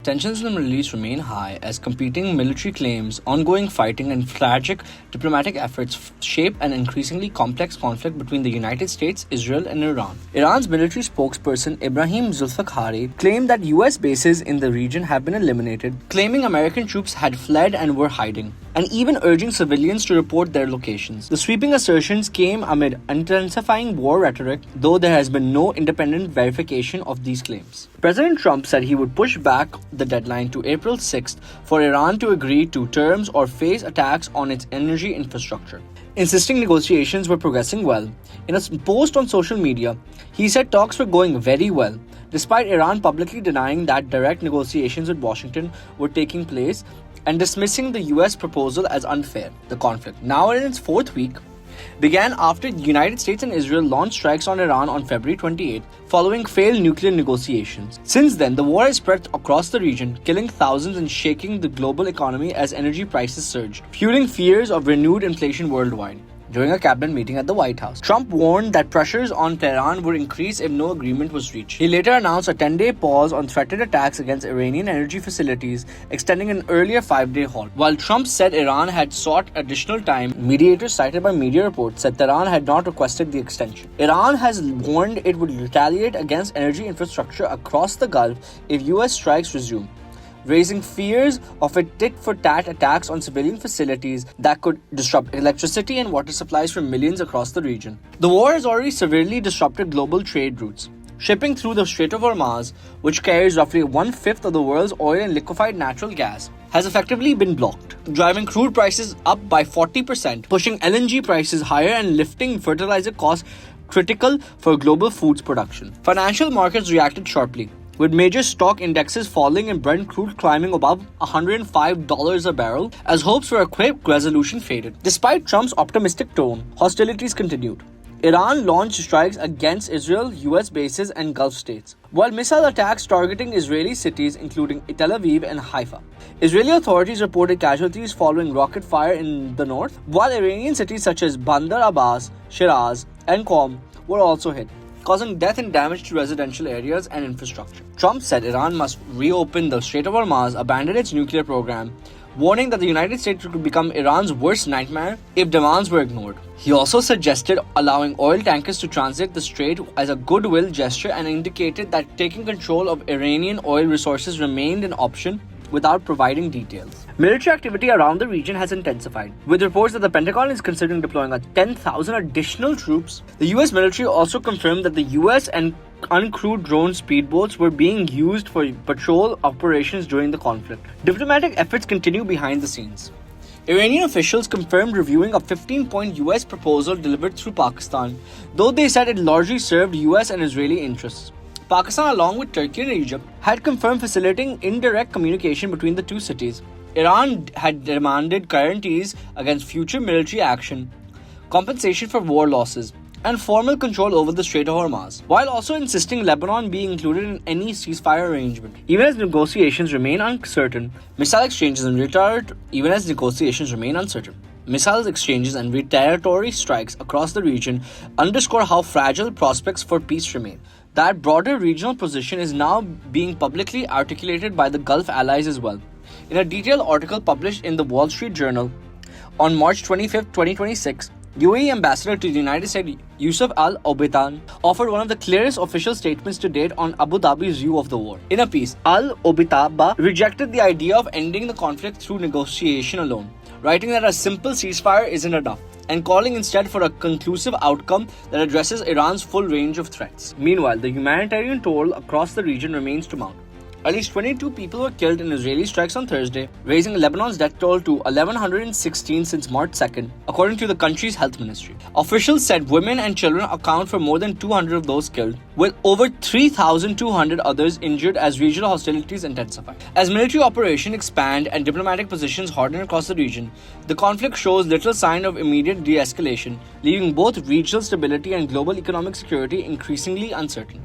Tensions in the Middle East remain high as competing military claims, ongoing fighting, and tragic diplomatic efforts shape an increasingly complex conflict between the United States, Israel, and Iran. Iran's military spokesperson Ibrahim Zulfiqari claimed that US bases in the region have been eliminated, claiming American troops had fled and were hiding, and even urging civilians to report their locations. The sweeping assertions came amid intensifying war rhetoric, though there has been no independent verification of these claims. President Trump said he would push back the deadline to April 6th for Iran to agree to terms or face attacks on its energy infrastructure, insisting negotiations were progressing well. In a post on social media, he said talks were going very well, despite Iran publicly denying that direct negotiations with Washington were taking place and dismissing the US proposal as unfair. The conflict, now in its fourth week, began after the United States and Israel launched strikes on Iran on February 28, following failed nuclear negotiations. Since then, the war has spread across the region, killing thousands and shaking the global economy as energy prices surged, fueling fears of renewed inflation worldwide. During a cabinet meeting at the White House, Trump warned that pressures on Tehran would increase if no agreement was reached. He later announced a 10-day pause on threatened attacks against Iranian energy facilities, extending an earlier 5-day halt. While Trump said Iran had sought additional time, mediators cited by media reports said Tehran had not requested the extension. Iran has warned it would retaliate against energy infrastructure across the Gulf if US strikes resume, raising fears of a tit-for-tat attacks on civilian facilities that could disrupt electricity and water supplies for millions across the region. The war has already severely disrupted global trade routes. Shipping through the Strait of Hormuz, which carries roughly 1/5 of the world's oil and liquefied natural gas, has effectively been blocked, driving crude prices up by 40%, pushing LNG prices higher and lifting fertilizer costs critical for global foods production. Financial markets reacted sharply, with major stock indexes falling and Brent crude climbing above $105 a barrel as hopes for a quick resolution faded. Despite Trump's optimistic tone, hostilities continued. Iran launched strikes against Israel, US bases, and Gulf states, while missile attacks targeting Israeli cities including Tel Aviv and Haifa. Israeli authorities reported casualties following rocket fire in the north, while Iranian cities such as Bandar Abbas, Shiraz, and Qom were also hit, causing death and damage to residential areas and infrastructure. Trump said Iran must reopen the Strait of Hormuz, abandon its nuclear program, warning that the United States could become Iran's worst nightmare if demands were ignored. He also suggested allowing oil tankers to transit the strait as a goodwill gesture and indicated that taking control of Iranian oil resources remained an option without providing details. Military activity around the region has intensified, with reports that the Pentagon is considering deploying 10,000 additional troops. The US military also confirmed that the US and uncrewed drone speedboats were being used for patrol operations during the conflict. Diplomatic efforts continue behind the scenes. Iranian officials confirmed reviewing a 15-point US proposal delivered through Pakistan, though they said it largely served US and Israeli interests. Pakistan, along with Turkey and Egypt, had confirmed facilitating indirect communication between the two cities. Iran had demanded guarantees against future military action, compensation for war losses, and formal control over the Strait of Hormuz, while also insisting Lebanon be included in any ceasefire arrangement. Even as negotiations remain uncertain, missile exchanges and retaliatory strikes across the region underscore how fragile prospects for peace remain. That broader regional position is now being publicly articulated by the Gulf allies as well. In a detailed article published in the Wall Street Journal on March 25, 2026, UAE Ambassador to the United States Yusuf Al-Obaitan offered one of the clearest official statements to date on Abu Dhabi's view of the war. In a piece, Al-Obaitaba rejected the idea of ending the conflict through negotiation alone, writing that a simple ceasefire isn't enough, and calling instead for a conclusive outcome that addresses Iran's full range of threats. Meanwhile, the humanitarian toll across the region remains to mount. At least 22 people were killed in Israeli strikes on Thursday, raising Lebanon's death toll to 1,116 since March 2nd, according to the country's health ministry. Officials said women and children account for more than 200 of those killed, with over 3,200 others injured as regional hostilities intensify. As military operations expand and diplomatic positions harden across the region, the conflict shows little sign of immediate de-escalation, leaving both regional stability and global economic security increasingly uncertain.